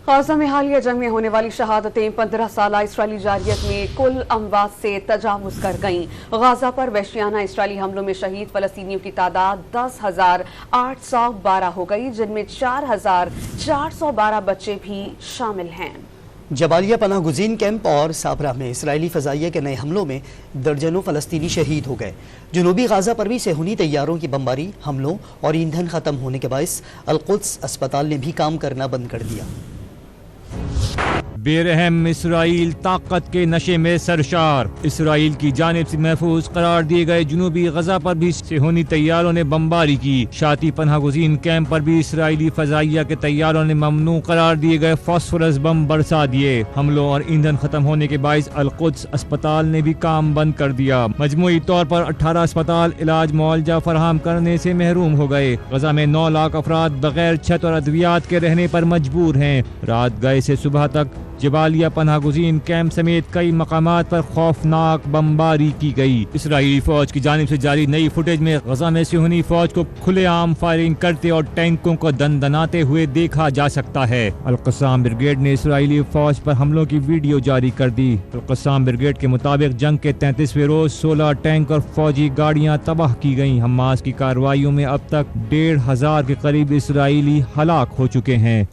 غزہ میں حالیہ جنگ میں ہونے والی شہادتیں 15 سالہ اسرائیلی جارحیت میں کل اموات سے تجاوز کر گئیں۔ غزہ پر وحشیانہ اسرائیلی حملوں میں شہید فلسطینیوں کی تعداد 10,812 ہو گئی، جن میں 4,412 بچے بھی شامل ہیں۔ جبالیہ پناہ گزین کیمپ اور سابرہ میں اسرائیلی فضائیہ کے نئے حملوں میں درجنوں فلسطینی شہید ہو گئے۔ جنوبی غزہ پر بھی صہیونی طیاروں کی بمباری حملوں اور ایندھن ختم ہونے کے باعث القدس اسپتال نے بھی کام کرنا بند کر دیا۔ بے رحم اسرائیل طاقت کے نشے میں سرشار، اسرائیل کی جانب سے محفوظ قرار دیے گئے جنوبی غزہ پر بھی صہیونی طیاروں نے بمباری کی۔ شاتی پناہ گزین کیمپ پر بھی اسرائیلی فضائیہ کے طیاروں نے ممنوع قرار دیے گئے فاسفورس بم برسا دیے۔ حملوں اور ایندھن ختم ہونے کے باعث القدس اسپتال نے بھی کام بند کر دیا۔ مجموعی طور پر 18 اسپتال علاج معالجہ فراہم کرنے سے محروم ہو گئے۔ غزہ میں 9 لاکھ افراد بغیر چھت اور ادویات کے رہنے پر مجبور ہیں۔ رات گئے سے صبح تک جبالیہ پناہ گزین کیمپ سمیت کئی مقامات پر خوفناک بمباری کی گئی۔ اسرائیلی فوج کی جانب سے جاری نئی فوٹیج میں غزہ میں صہیونی فوج کو کھلے عام فائرنگ کرتے اور ٹینکوں کو دندناتے ہوئے دیکھا جا سکتا ہے۔ القسام بریگیڈ نے اسرائیلی فوج پر حملوں کی ویڈیو جاری کر دی۔ القسام بریگیڈ کے مطابق جنگ کے 33ویں روز 16 ٹینک اور فوجی گاڑیاں تباہ کی گئیں۔ حماس کی کارروائیوں میں اب تک 1,500 کے قریب اسرائیلی ہلاک ہو چکے ہیں۔